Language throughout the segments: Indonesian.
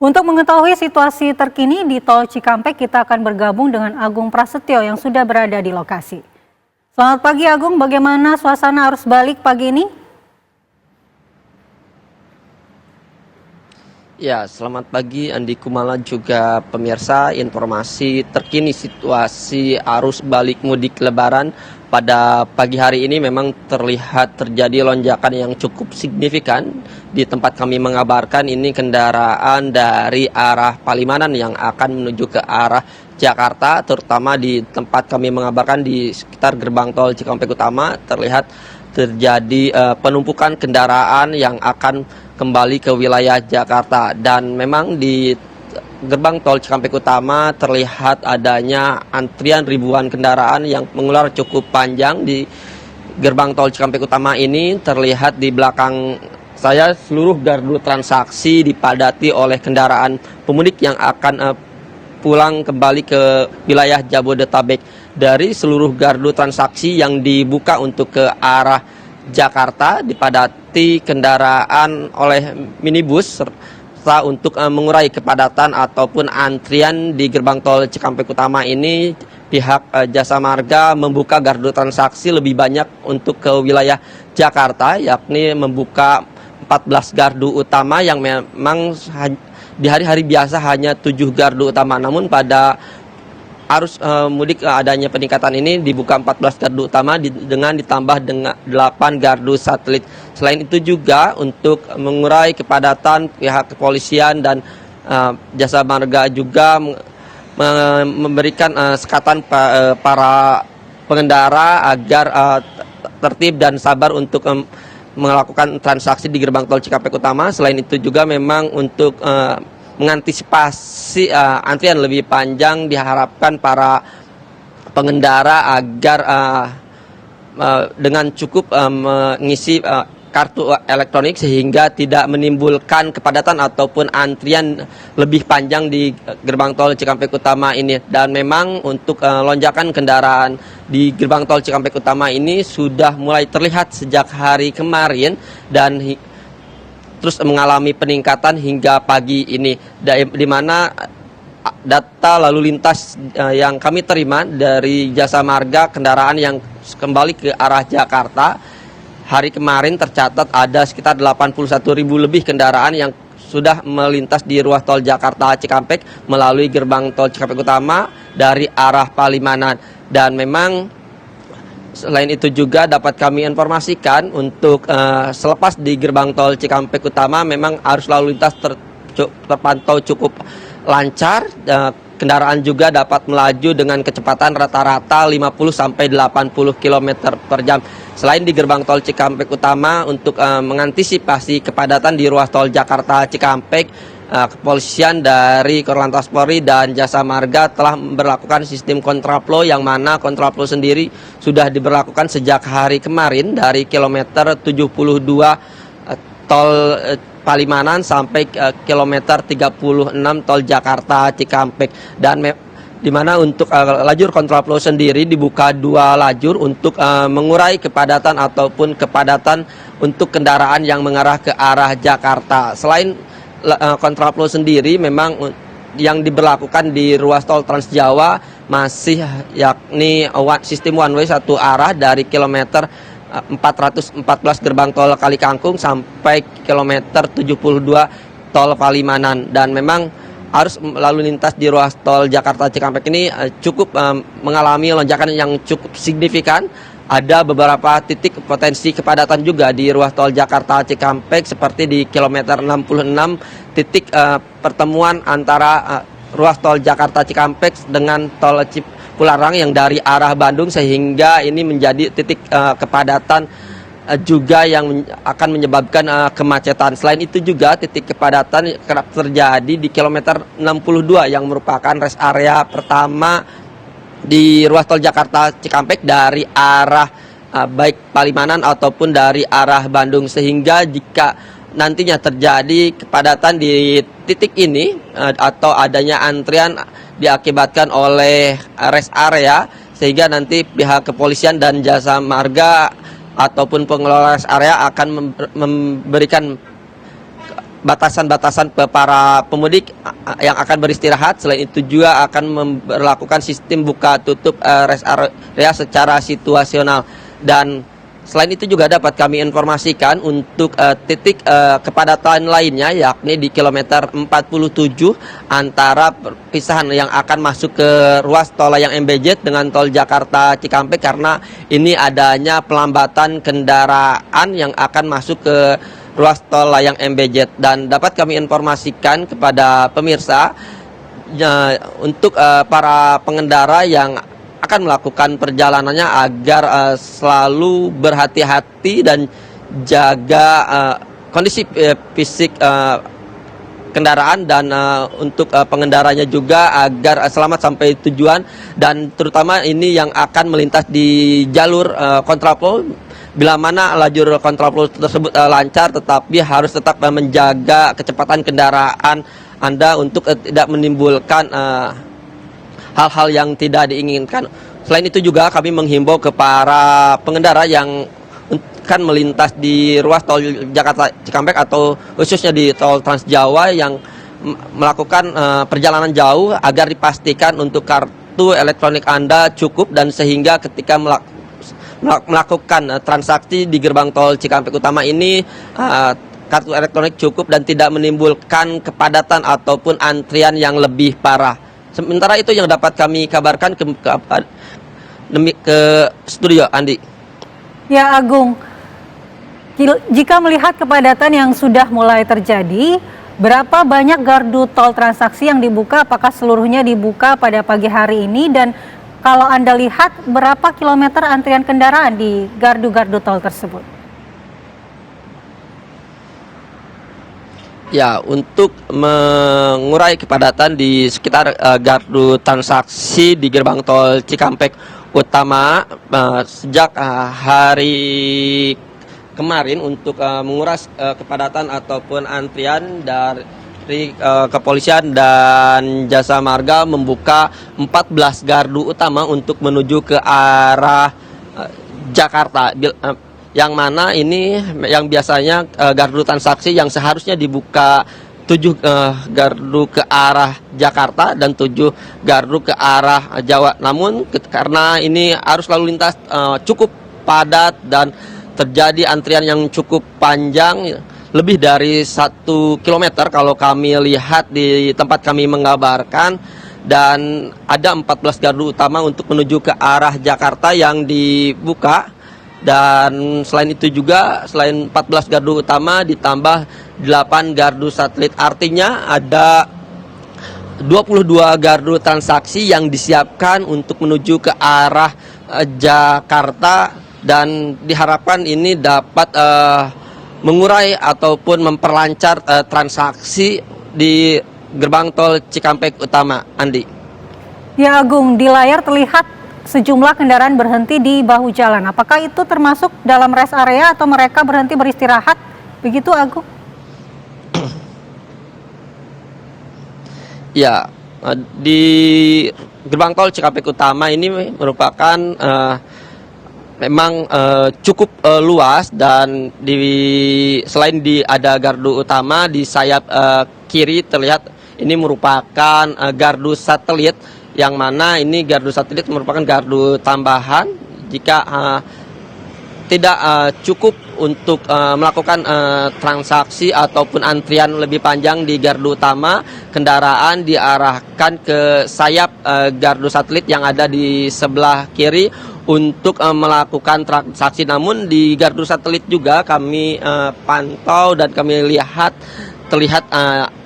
Untuk mengetahui situasi terkini di Tol Cikampek, kita akan bergabung dengan Agung Prasetyo yang sudah berada di lokasi. Selamat pagi Agung, bagaimana suasana arus balik pagi ini? Ya, selamat pagi Andi Kumala juga pemirsa. Informasi terkini situasi arus balik mudik Lebaran pada pagi hari ini memang terlihat terjadi lonjakan yang cukup signifikan. Di tempat kami mengabarkan ini kendaraan dari arah Palimanan yang akan menuju ke arah Jakarta, terutama di tempat kami mengabarkan di sekitar gerbang tol Cikampek Utama terlihat terjadi penumpukan kendaraan yang akan kembali ke wilayah Jakarta. Dan memang di gerbang tol Cikampek Utama terlihat adanya antrian ribuan kendaraan yang mengular cukup panjang. Di gerbang tol Cikampek Utama ini terlihat di belakang saya seluruh gardu transaksi dipadati oleh kendaraan pemudik yang akan pulang kembali ke wilayah Jabodetabek. Dari seluruh gardu transaksi yang dibuka untuk ke arah Jakarta dipadati kendaraan oleh minibus serta untuk mengurai kepadatan ataupun antrian di gerbang tol Cikampek Utama ini pihak Jasa Marga membuka gardu transaksi lebih banyak untuk ke wilayah Jakarta, yakni membuka 14 gardu utama yang memang di hari-hari biasa hanya 7 gardu utama. Namun pada arus mudik adanya peningkatan ini dibuka 14 gardu utama dengan ditambah dengan 8 gardu satelit. Selain itu juga untuk mengurai kepadatan, pihak kepolisian dan Jasa Marga juga memberikan sekatan para pengendara agar tertib dan sabar untuk melakukan transaksi di gerbang tol Cikampek Utama. Selain itu juga memang untuk mengantisipasi antrian lebih panjang, diharapkan para pengendara agar dengan cukup mengisi kartu elektronik sehingga tidak menimbulkan kepadatan ataupun antrian lebih panjang di gerbang tol Cikampek Utama ini. Dan memang untuk lonjakan kendaraan di gerbang tol Cikampek Utama ini sudah mulai terlihat sejak hari kemarin dan terus mengalami peningkatan hingga pagi ini, di mana data lalu lintas yang kami terima dari Jasa Marga kendaraan yang kembali ke arah Jakarta hari kemarin tercatat ada sekitar 81.000 lebih kendaraan yang sudah melintas di ruas tol Jakarta Cikampek melalui gerbang tol Cikampek Utama dari arah Palimanan. Dan memang selain itu juga dapat kami informasikan untuk selepas di gerbang tol Cikampek Utama memang arus lalu lintas terpantau cukup lancar. Kendaraan juga dapat melaju dengan kecepatan rata-rata 50-80 km per jam. Selain di gerbang tol Cikampek Utama untuk mengantisipasi kepadatan di ruas tol Jakarta Cikampek, kepolisian dari Korlantas Polri dan Jasa Marga telah memberlakukan sistem kontraflow, yang mana kontraflow sendiri sudah diberlakukan sejak hari kemarin dari kilometer 72 tol Palimanan sampai kilometer 36 tol Jakarta Cikampek. Dan di mana untuk lajur kontraflow sendiri dibuka 2 lajur untuk mengurai kepadatan ataupun kepadatan untuk kendaraan yang mengarah ke arah Jakarta. Selain kontraflow sendiri memang yang diberlakukan di ruas tol Trans Jawa masih yakni sistem one way satu arah dari kilometer 414 gerbang tol Kali Kangkung sampai kilometer 72 tol Palimanan. Dan memang arus lalu lintas di ruas tol Jakarta Cikampek ini cukup mengalami lonjakan yang cukup signifikan. Ada beberapa titik potensi kepadatan juga di ruas tol Jakarta Cikampek seperti di kilometer 66 titik pertemuan antara ruas tol Jakarta Cikampek dengan tol Cipularang yang dari arah Bandung, sehingga ini menjadi titik kepadatan juga yang akan menyebabkan kemacetan. Selain itu juga titik kepadatan kerap terjadi di kilometer 62 yang merupakan rest area pertama di ruas tol Jakarta Cikampek dari arah baik Palimanan ataupun dari arah Bandung, sehingga jika nantinya terjadi kepadatan di titik ini atau adanya antrian diakibatkan oleh rest area, sehingga nanti pihak kepolisian dan Jasa Marga ataupun pengelola rest area akan memberikan batasan-batasan para pemudik yang akan beristirahat. Selain itu juga akan memperlakukan sistem buka tutup rest area secara situasional. Dan selain itu juga dapat kami informasikan untuk titik kepadatan lainnya, yakni di kilometer 47 antara perpisahan yang akan masuk ke ruas tol layang MBZ dengan tol Jakarta Cikampek, karena ini adanya pelambatan kendaraan yang akan masuk ke ruas tol layang MBZ. Dan dapat kami informasikan kepada pemirsa untuk para pengendara yang akan melakukan perjalanannya agar selalu berhati-hati dan jaga kondisi fisik kendaraan, dan untuk pengendaranya juga agar selamat sampai tujuan, dan terutama ini yang akan melintas di jalur kontraflow. Bila mana lajur kontraflow tersebut lancar, tetapi harus tetap menjaga kecepatan kendaraan Anda untuk tidak menimbulkan hal-hal yang tidak diinginkan. Selain itu juga kami menghimbau ke para pengendara yang akan melintas di ruas tol Jakarta Cikampek atau khususnya di tol Trans Jawa yang melakukan perjalanan jauh, agar dipastikan untuk kartu elektronik Anda cukup, dan sehingga ketika melakukan transaksi di gerbang tol Cikampek Utama ini kartu elektronik cukup dan tidak menimbulkan kepadatan ataupun antrian yang lebih parah. Sementara itu yang dapat kami kabarkan ke studio, Andi. Ya Agung, jika melihat kepadatan yang sudah mulai terjadi, berapa banyak gardu tol transaksi yang dibuka? Apakah seluruhnya dibuka pada pagi hari ini? Dan kalau Anda lihat, berapa kilometer antrian kendaraan di gardu-gardu tol tersebut? Ya, untuk mengurai kepadatan di sekitar gardu transaksi di gerbang tol Cikampek Utama sejak hari kemarin, untuk menguras kepadatan ataupun antrian, dari kepolisian dan jasa marga membuka 14 gardu utama untuk menuju ke arah Jakarta. Yang mana ini yang biasanya gardu transaksi yang seharusnya dibuka 7 gardu ke arah Jakarta dan 7 gardu ke arah Jawa. Namun karena ini arus lalu lintas cukup padat dan terjadi antrian yang cukup panjang, lebih dari 1 kilometer kalau kami lihat di tempat kami mengabarkan, dan ada 14 gardu utama untuk menuju ke arah Jakarta yang dibuka. Dan selain itu juga, selain 14 gardu utama ditambah 8 gardu satelit, artinya ada 22 gardu transaksi yang disiapkan untuk menuju ke arah Jakarta, dan diharapkan ini dapat mengurai ataupun memperlancar transaksi di gerbang tol Cikampek Utama, Andi. Ya Agung, di layar terlihat sejumlah kendaraan berhenti di bahu jalan. Apakah itu termasuk dalam rest area atau mereka berhenti beristirahat? Begitu Agung? Ya, di gerbang tol Cikampek Utama ini merupakan memang cukup luas, dan selain ada gardu utama, di sayap kiri terlihat ini merupakan gardu satelit, yang mana ini gardu satelit merupakan gardu tambahan jika tidak cukup untuk melakukan transaksi ataupun antrian lebih panjang di gardu utama. Kendaraan diarahkan ke sayap gardu satelit yang ada di sebelah kiri untuk melakukan transaksi. Namun di gardu satelit juga kami pantau dan kami terlihat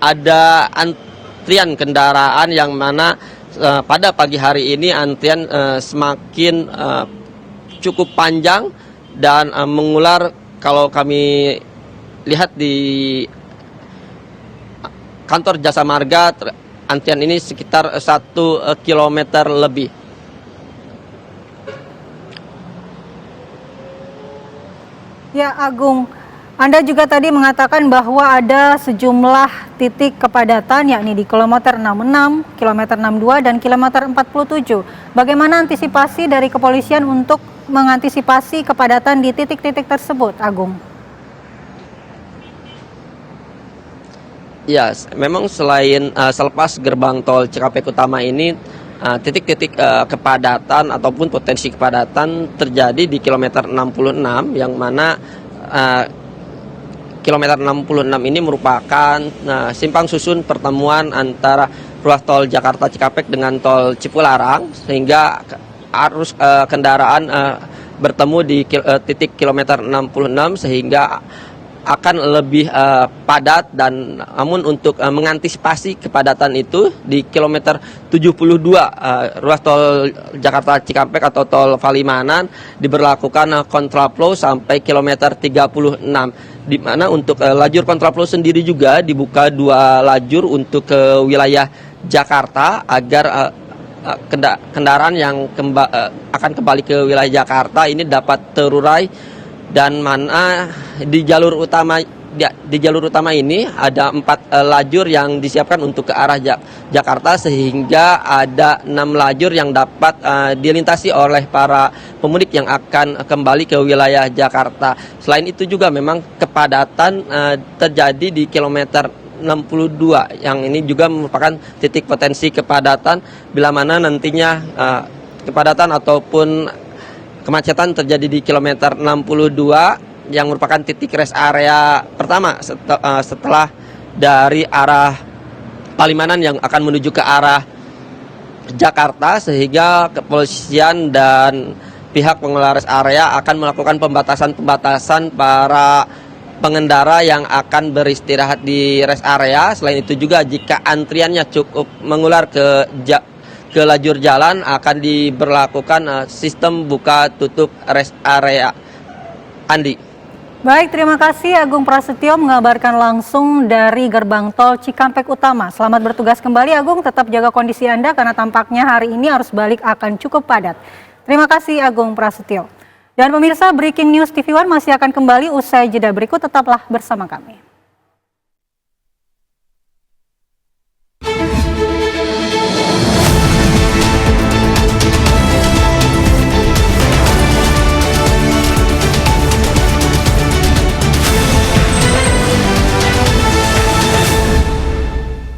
ada antrian kendaraan, yang mana pada pagi hari ini antrian semakin cukup panjang dan mengular. Kalau kami lihat di kantor jasa marga, antrian ini sekitar 1 kilometer lebih. Ya Agung, Anda juga tadi mengatakan bahwa ada sejumlah titik kepadatan, yakni di kilometer 66, kilometer 62, dan kilometer 47. Bagaimana antisipasi dari kepolisian untuk mengantisipasi kepadatan di titik-titik tersebut, Agung? Ya, memang selain selepas gerbang tol Cikampek Utama ini titik-titik kepadatan ataupun potensi kepadatan terjadi di kilometer 66 yang mana kilometer 66 ini merupakan simpang susun pertemuan antara ruas tol Jakarta Cikampek dengan tol Cipularang sehingga arus kendaraan bertemu di titik kilometer 66 sehingga akan lebih padat dan namun untuk mengantisipasi kepadatan itu di kilometer 72 ruas tol Jakarta Cikampek atau tol Palimanan diberlakukan kontraflow sampai kilometer 36 di mana untuk lajur kontraflow sendiri juga dibuka 2 lajur untuk ke wilayah Jakarta agar kendaraan yang akan kembali ke wilayah Jakarta ini dapat terurai. Dan mana di jalur utama ini ada 4 lajur yang disiapkan untuk ke arah Jakarta sehingga ada 6 lajur yang dapat dilintasi oleh para pemudik yang akan kembali ke wilayah Jakarta. Selain itu juga memang kepadatan terjadi di kilometer 62 yang ini juga merupakan titik potensi kepadatan bila mana nantinya kepadatan ataupun kemacetan terjadi di kilometer 62 yang merupakan titik rest area pertama setelah dari arah Palimanan yang akan menuju ke arah Jakarta sehingga kepolisian dan pihak pengelola rest area akan melakukan pembatasan para pengendara yang akan beristirahat di rest area. Selain itu juga jika antriannya cukup mengular ke lajur jalan akan diberlakukan sistem buka tutup rest area. Andi. Baik, terima kasih Agung Prasetyo mengabarkan langsung dari gerbang tol Cikampek Utama. Selamat bertugas kembali Agung, tetap jaga kondisi Anda karena tampaknya hari ini arus balik akan cukup padat. Terima kasih Agung Prasetyo. Dan pemirsa, Breaking News TV One masih akan kembali usai jeda berikut, tetaplah bersama kami.